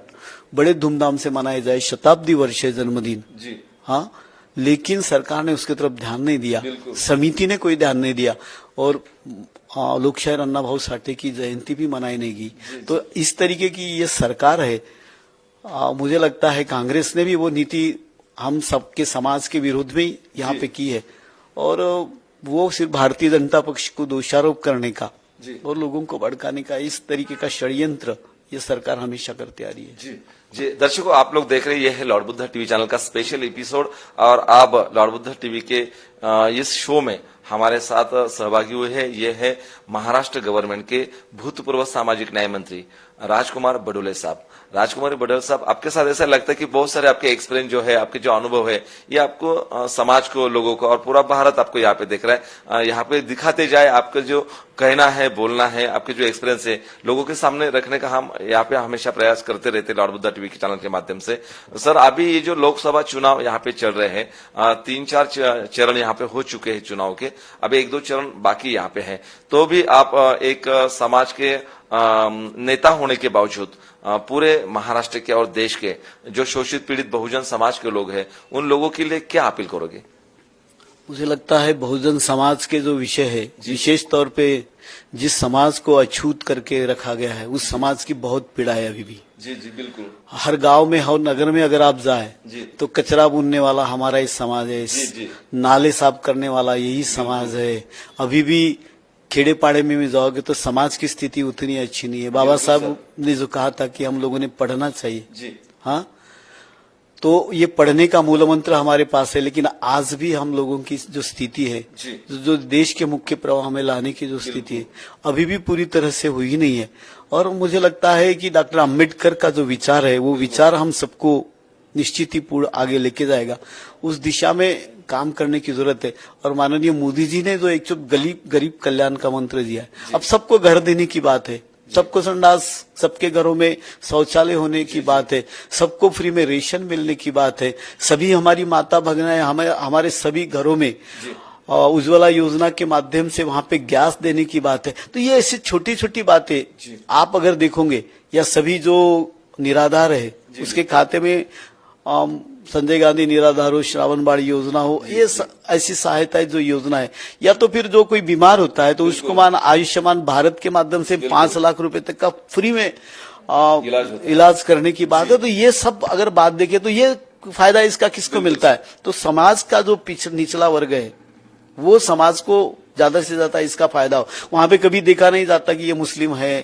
बड़े धूमधाम से मनाए जाए, शताब्दी वर्ष है जन्मदिन। हाँ, लेकिन सरकार ने उसकी तरफ ध्यान नहीं दिया, समिति ने कोई ध्यान नहीं दिया और लोकशाहीर अण्णा भाऊ साठे की जयंती भी मनाई नहीं गई। तो इस तरीके की ये सरकार है मुझे लगता है कांग्रेस ने भी वो नीति हम सबके समाज के विरोध में ही यहाँ पे की है, और वो सिर्फ भारतीय जनता पक्ष को दोषारोप करने का और लोगों को भड़काने का इस तरीके का षड्यंत्र ये सरकार हमेशा करती आ रही है। जी दर्शकों, आप लोग देख रहे हैं, ये है लॉर्ड बुद्धा टीवी चैनल का स्पेशल एपिसोड, और आप लॉर्ड बुद्धा टीवी के इस शो में हमारे साथ सहभागी हुए हैं। ये है महाराष्ट्र गवर्नमेंट के भूतपूर्व सामाजिक न्याय मंत्री राजकुमार बडोले साहब। राजकुमार बडोले साहब, आपके साथ ऐसा लगता है कि बहुत सारे आपके एक्सपीरियंस जो है, आपके जो अनुभव है, ये आपको समाज को, लोगों को और पूरा भारत आपको यहाँ पे देख रहा है, यहाँ पे दिखाते जाए, आपका जो कहना है, बोलना है, आपके जो एक्सपीरियंस है, लोगों के सामने रखने का हम यहाँ पे हमेशा प्रयास करते रहते हैं लॉर्ड बुद्धा टीवी के चैनल के माध्यम से। सर, अभी ये जो लोकसभा चुनाव यहाँ पे चल रहे हैं, 3-4 चरण यहाँ पे हो चुके हैं चुनाव के, अभी 1-2 चरण बाकी यहाँ पे है, तो भी आप एक समाज के नेता होने के बावजूद पूरे महाराष्ट्र के और देश के जो शोषित पीड़ित बहुजन समाज के लोग हैं, उन लोगों के लिए क्या अपील करोगे? मुझे लगता है बहुजन समाज के जो विषय है, विशेष तौर पे जिस समाज को अछूत करके रखा गया है, उस समाज की बहुत पीड़ा है अभी भी। जी बिल्कुल। हर गांव में, हर नगर में अगर आप जाए तो कचरा बुनने वाला हमारा ही समाज है, नाले साफ करने वाला यही समाज है। अभी भी खेड़े पाड़े में भी जाओगे तो समाज की स्थिति उतनी अच्छी नहीं है। बाबा साहब ने जो कहा था कि हम लोगों ने पढ़ना चाहिए, हाँ, तो ये पढ़ने का मूल मंत्र हमारे पास है, लेकिन आज भी हम लोगों की जो स्थिति है, जो देश के मुख्य प्रवाह में लाने की जो स्थिति है, अभी भी पूरी तरह से हुई नहीं है। और मुझे लगता है कि डॉक्टर अम्बेडकर का जो विचार है, वो विचार हम सबको निश्चित ही पूर्ण आगे लेके जाएगा। उस दिशा में काम करने की जरूरत है। और माननीय मोदी जी ने जो एक गरीब कल्याण का मंत्र दिया है, अब सबको घर देने की बात है, सबको संडास, सबके घरों में शौचालय होने की बात है, सबको फ्री में रेशन मिलने की बात है, सभी हमारी माता भगिनाएं हमारे सभी घरों में उज्ज्वला योजना के माध्यम से वहां पे गैस देने की बात है। तो ये ऐसी छोटी छोटी बातें आप अगर देखोगे, या सभी जो निराधार है उसके खाते में संजय गांधी निराधार हो, श्रावण बाड़ी योजना हो, ये ऐसी सहायता है जो योजना है। या तो फिर जो कोई बीमार होता है तो उसको आयुष्मान भारत के माध्यम से 5 लाख रुपए तक का फ्री में इलाज करने की बात है। तो ये सब अगर बात देखें तो ये फायदा इसका किसको मिलता है? तो समाज का जो निचला वर्ग है, वो समाज को ज्यादा से ज्यादा इसका फायदा हो। वहां पे कभी देखा नहीं जाता कि ये मुस्लिम है,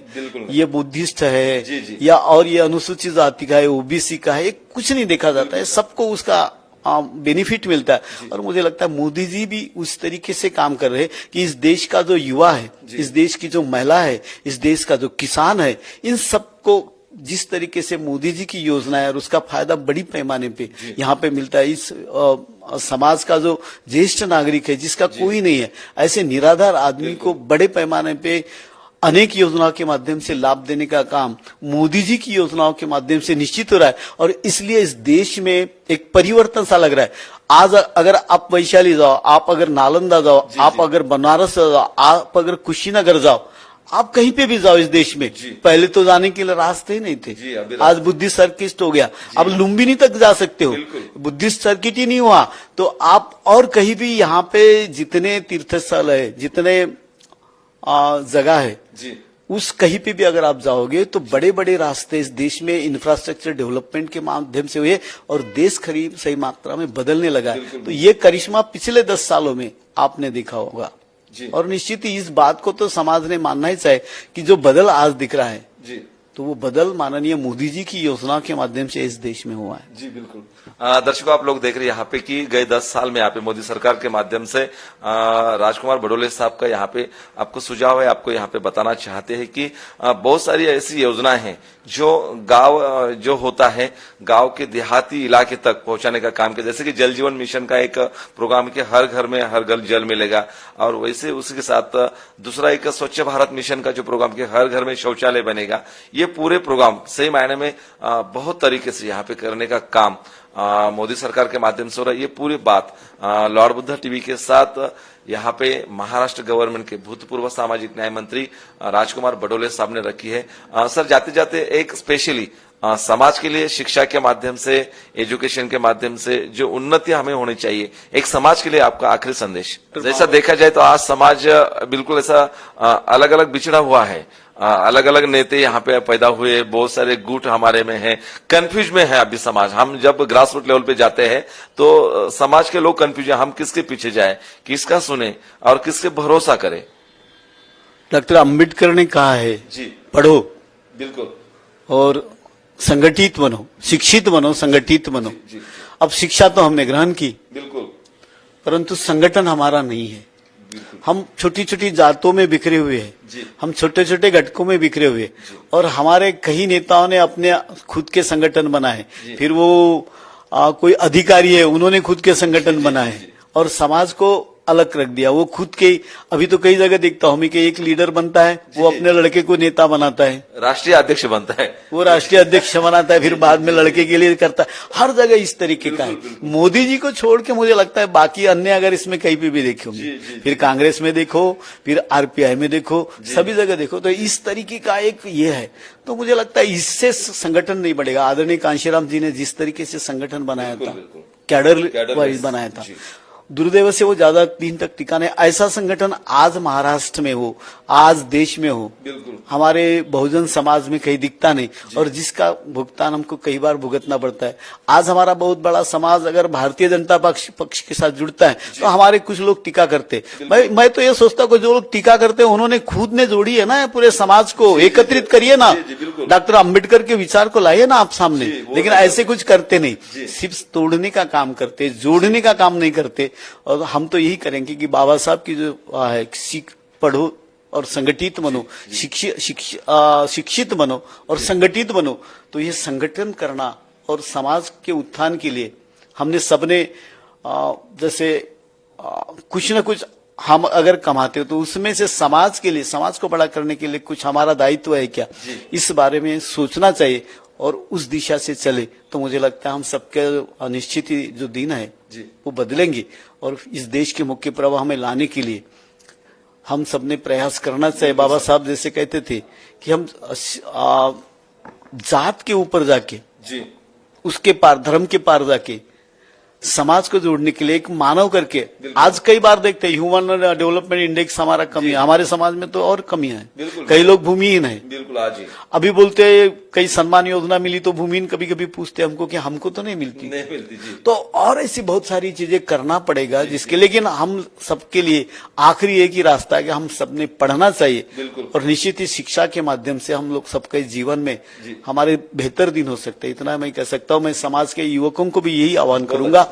ये बुद्धिस्ट है, या और ये अनुसूचित जाति का है, ओबीसी का है, ये कुछ नहीं देखा जाता है, सबको उसका बेनिफिट मिलता है। और मुझे लगता है मोदी जी भी उस तरीके से काम कर रहे हैं कि इस देश का जो युवा है, इस देश की जो महिला है, इस देश का जो किसान है, इन सबको जिस तरीके से मोदी जी की योजना है और उसका फायदा बड़ी पैमाने पे यहाँ पे मिलता है। इस समाज का जो ज्येष्ठ नागरिक है, जिसका कोई नहीं है, ऐसे निराधार आदमी को बड़े पैमाने पे अनेक योजनाओं के माध्यम से लाभ देने का काम मोदी जी की योजनाओं के माध्यम से निश्चित हो रहा है। और इसलिए इस देश में एक परिवर्तन सा लग रहा है। आज अगर आप वैशाली जाओ, आप अगर नालंदा जाओ, आप अगर बनारस जाओ, आप अगर कुशीनगर जाओ, आप कहीं पे भी जाओ इस देश में, पहले तो जाने के लिए रास्ते ही नहीं थे। आज बुद्धिस्ट सर्किट हो गया, अब लुम्बिनी तक जा सकते हो, बुद्धिस्ट सर्किट ही नहीं हुआ तो आप और कहीं भी यहाँ पे जितने तीर्थस्थल है, जितने जगह है, उस कहीं पे भी अगर आप जाओगे तो बड़े बड़े रास्ते इस देश में इंफ्रास्ट्रक्चर डेवलपमेंट के माध्यम से हुए और देश करीब सही मात्रा में बदलने लगा है। तो ये करिश्मा पिछले 10 सालों में आपने देखा होगा। और निश्चित ही इस बात को तो समाज ने मानना ही चाहिए कि जो बदल आज दिख रहा है, तो वो बदल माननीय मोदी जी की योजना के माध्यम से इस देश में हुआ है। जी बिल्कुल। दर्शकों, आप लोग देख रहे हैं यहाँ पे कि गए 10 साल में यहाँ पे मोदी सरकार के माध्यम से राजकुमार बडोले साहब का यहाँ पे आपको सुझाव है, आपको यहाँ पे बताना चाहते हैं कि बहुत सारी ऐसी योजनाएं हैं जो गांव जो होता है, गांव के देहाती इलाके तक पहुंचाने का काम किया। जैसे कि जल जीवन मिशन का एक प्रोग्राम के हर घर में हर घर जल मिलेगा, और वैसे उसके साथ दूसरा एक स्वच्छ भारत मिशन का जो प्रोग्राम के हर घर में शौचालय बनेगा। ये पूरे प्रोग्राम सही मायने में बहुत तरीके से यहाँ पे करने का काम मोदी सरकार के माध्यम से हो रहा है। ये पूरी बात लॉर्ड बुद्धा टीवी के साथ यहाँ पे महाराष्ट्र गवर्नमेंट के भूतपूर्व सामाजिक न्याय मंत्री राजकुमार बडोले साहब ने रखी है। सर, जाते जाते एक स्पेशली समाज के लिए शिक्षा के माध्यम से, एजुकेशन के माध्यम से जो उन्नति हमें होनी चाहिए, एक समाज के लिए आपका आखिरी संदेश। जैसा देखा जाए तो आज समाज बिल्कुल ऐसा अलग अलग बिछड़ा हुआ है। अलग अलग नेता यहाँ पे पैदा हुए, बहुत सारे गुट हमारे में हैं, कंफ्यूज में है अभी समाज। हम जब ग्रास रूट लेवल पे जाते हैं तो समाज के लोग कंफ्यूज है, हम किसके पीछे जाए, किसका सुने और किसके भरोसा करें। डॉक्टर अंबेडकर ने कहा है जी पढ़ो बिल्कुल, और संगठित बनो, शिक्षित बनो, संगठित बनो। जी अब शिक्षा तो हमने ग्रहण की, बिल्कुल परंतु संगठन हमारा नहीं है। बिल्कुल हम छोटी छोटी जातों में बिखरे हुए हैं, जी हम छोटे छोटे घटकों में बिखरे हुए हैं, और हमारे कई नेताओं ने अपने खुद के संगठन बनाए। फिर वो कोई अधिकारी है, उन्होंने खुद के संगठन बनाए और समाज को अलग रख दिया। वो खुद के, अभी तो कई जगह देखता हूं मैं कि एक लीडर बनता है, वो अपने लड़के को नेता बनाता है, राष्ट्रीय अध्यक्ष बनता है, वो राष्ट्रीय अध्यक्ष बनाता है, फिर बाद में लड़के के लिए करता है। हर जगह इस तरीके का है। मोदी जी को छोड़ के मुझे लगता है बाकी अन्य अगर इसमें कहीं पे भी देखे होंगे, फिर कांग्रेस में देखो, फिर आरपीआई में देखो, सभी जगह देखो, तो इस तरीके का एक ये है। तो मुझे लगता है इससे संगठन नहीं बढ़ेगा। आदरणीय कांशीराम जी ने जिस तरीके से संगठन बनाया था, कैडर वाइज बनाया था, दुर्दैव से वो ज्यादा दिन तक टिका नहीं। ऐसा संगठन आज महाराष्ट्र में हो, आज देश में हो, हमारे बहुजन समाज में कहीं दिखता नहीं, और जिसका भुगतान हमको कई बार भुगतना पड़ता है। आज हमारा बहुत बड़ा समाज अगर भारतीय जनता पक्ष के साथ जुड़ता है तो हमारे कुछ लोग टीका करते। मैं तो ये सोचता हूँ जो लोग टीका करते हैं उन्होंने खुद ने जोड़ी है ना, पूरे समाज को एकत्रित करिए ना, डॉक्टर अंबेडकर के विचार को लाइए ना आप सामने। लेकिन ऐसे कुछ करते नहीं, सिर्फ तोड़ने का काम करते, जोड़ने का काम नहीं करते। और हम तो यही करेंगे कि बाबा साहब की जो है, पढ़ो और संगठित बनो, शिक्षित बनो और संगठित बनो। तो ये संगठन करना और समाज के उत्थान के लिए हमने सबने जैसे कुछ न कुछ हम अगर कमाते हो तो उसमें से समाज के लिए, समाज को बड़ा करने के लिए कुछ हमारा दायित्व है क्या, इस बारे में सोचना चाहिए और उस दिशा से चले। तो मुझे लगता है हम सबके निश्चित ही जो दिन है वो बदलेंगे, और इस देश के मुख्य प्रवाह में लाने के लिए हम सबने प्रयास करना चाहिए। बाबा साहब जैसे कहते थे कि हम जात के ऊपर जाके, उसके पार, धर्म के पार जाके समाज को जोड़ने के लिए एक मानव करके, आज कई बार देखते हैं ह्यूमन डेवलपमेंट इंडेक्स हमारा कमी है, हमारे समाज में तो और कमी है, कई लोग भूमिहीन है। बिल्कुल आज ही अभी बोलते कई सम्मान योजना मिली तो भूमिहीन कभी कभी पूछते हमको कि हमको तो नहीं मिलती जी। तो और ऐसी बहुत सारी चीजें करना पड़ेगा जिसके, लेकिन हम सबके लिए आखिरी एक ही रास्ता है कि हम सबने पढ़ना चाहिए, और निश्चित ही शिक्षा के माध्यम से हम लोग सबके जीवन में हमारे बेहतर दिन हो सकते हैं। इतना मैं कह सकता हूं। मैं समाज के युवकों को भी यही आह्वान करूंगा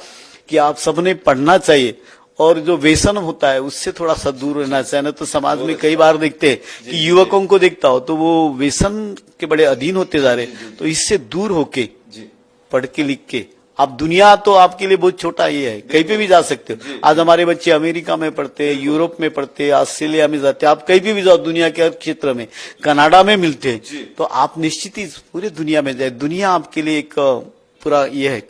कि आप सबने पढ़ना चाहिए, और जो व्यसन होता है उससे थोड़ा सा दूर रहना चाहिए। ना तो समाज में कई बार देखते हैं कि युवकों को देखता हो तो वो व्यसन के बड़े अधीन होते जा रहे, तो इससे दूर होके पढ़ के लिख के, आप दुनिया तो आपके लिए बहुत छोटा ये है, कहीं पे भी जा सकते हो। आज हमारे बच्चे अमेरिका में पढ़ते हैं, यूरोप में पढ़ते हैं, ऑस्ट्रेलिया में जाते हैं, आप कहीं भी जाओ दुनिया के हर क्षेत्र में, कनाडा में मिलते हैं। तो आप निश्चित ही पूरे दुनिया में जाए, दुनिया आपके लिए एक पूरा ये है,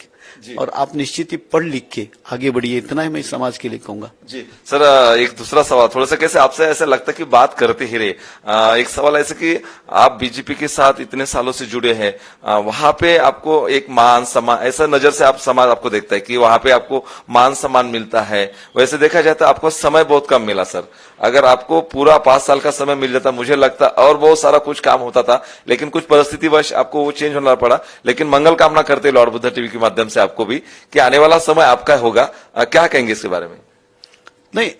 और आप निश्चित ही पढ़ लिख के आगे बढ़िए। इतना ही मैं समाज के लिए कहूंगा। जी सर, एक दूसरा सवाल, थोड़ा सा कैसे आपसे ऐसा लगता है कि बात करते ही रहे। एक सवाल ऐसे कि आप बीजेपी के साथ इतने सालों से जुड़े हैं, वहां पे आपको एक मान सम्मान, ऐसा नजर से आप समाज आपको देखता है कि वहां पे आपको मान सम्मान मिलता है। वैसे देखा जाए तो आपको समय बहुत कम मिला सर। अगर आपको पूरा 5 साल का समय मिल जाता, मुझे लगता और बहुत सारा कुछ काम होता था, लेकिन कुछ परिस्थितिवश आपको वो चेंज होना पड़ा। लेकिन मंगल कामना करते लॉर्ड बुद्धा टीवी के माध्यम से आपको भी कि आने वाला समय आपका होगा। क्या कहेंगे इसके बारे में? नहीं,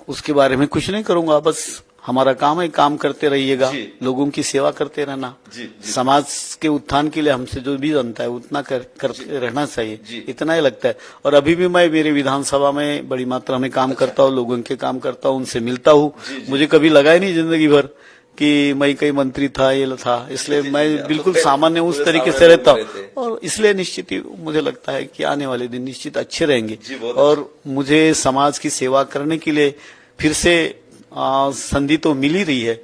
उसके बारे में कुछ नहीं करूंगा, बस हमारा काम है, काम करते रहिएगा, लोगों की सेवा करते रहना, समाज के उत्थान के लिए हमसे जो भी बनता है उतना करते रहना चाहिए। इतना ही लगता है। और अभी भी मैं मेरे विधानसभा में बड़ी मात्रा में काम करता हूँ, लोगों के काम करता हूँ, उनसे मिलता हूँ। मुझे कभी लगा ही नहीं जिंदगी भर कि मैं कई मंत्री था, ये था, इसलिए मैं बिल्कुल सामान्य उस तरीके से रहता हूँ, और इसलिए निश्चित ही मुझे लगता है कि आने वाले दिन निश्चित अच्छे रहेंगे, और मुझे समाज की सेवा करने के लिए फिर से संधि तो मिल ही रही है,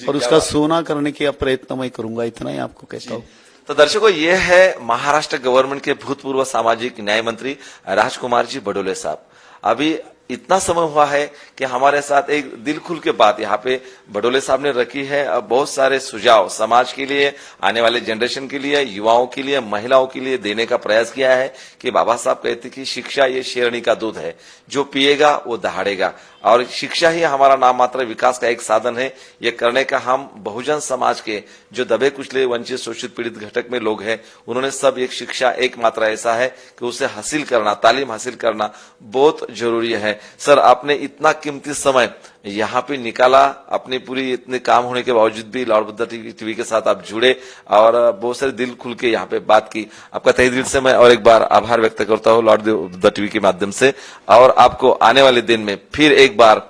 और उसका सोना करने का प्रयत्न मैं करूंगा। इतना ही आपको कहता हूँ। तो दर्शकों, ये है महाराष्ट्र गवर्नमेंट के भूतपूर्व सामाजिक न्याय मंत्री राजकुमार जी बडोले साहब। अभी इतना समय हुआ है कि हमारे साथ एक दिल खुल के बात यहाँ पे भडोले साहब ने रखी है। अब बहुत सारे सुझाव समाज के लिए, आने वाले जनरेशन के लिए, युवाओं के लिए, महिलाओं के लिए देने का प्रयास किया है कि बाबा साहब कहते कि शिक्षा ये शेरनी का दूध है, जो पिएगा वो दहाड़ेगा, और शिक्षा ही हमारा नाम मात्र विकास का एक साधन है। ये करने का हम बहुजन समाज के जो दबे कुचले, वंचित, शोषित, पीड़ित घटक में लोग हैं, उन्होंने सब एक शिक्षा एक मात्र ऐसा है कि उसे हासिल करना, तालीम हासिल करना बहुत जरूरी है। सर, आपने इतना कीमती समय यहाँ पे निकाला, अपनी पूरी इतने काम होने के बावजूद भी लॉर्ड बुद्धा टीवी के साथ आप जुड़े और बहुत सारे दिल खुल के यहाँ पे बात की। आपका तहे दिल से मैं और एक बार आभार व्यक्त करता हूँ लॉर्ड बुद्धा टीवी के माध्यम से, और आपको आने वाले दिन में फिर एक बार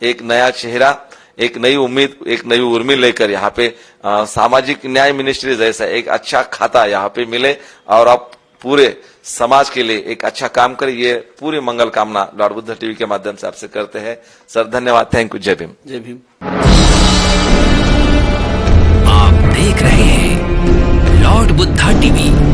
एक नया चेहरा, एक नई उम्मीद, एक नई उर्मी लेकर यहाँ पे सामाजिक न्याय मिनिस्ट्री जैसा एक अच्छा खाता यहाँ पे मिले और आप पूरे समाज के लिए एक अच्छा काम करें। ये पूरी मंगल कामना लॉर्ड बुद्धा टीवी के माध्यम से आपसे करते हैं। सर धन्यवाद, थैंक यू, जय भीम। जय भीम। आप देख रहे हैं लॉर्ड बुद्धा टीवी।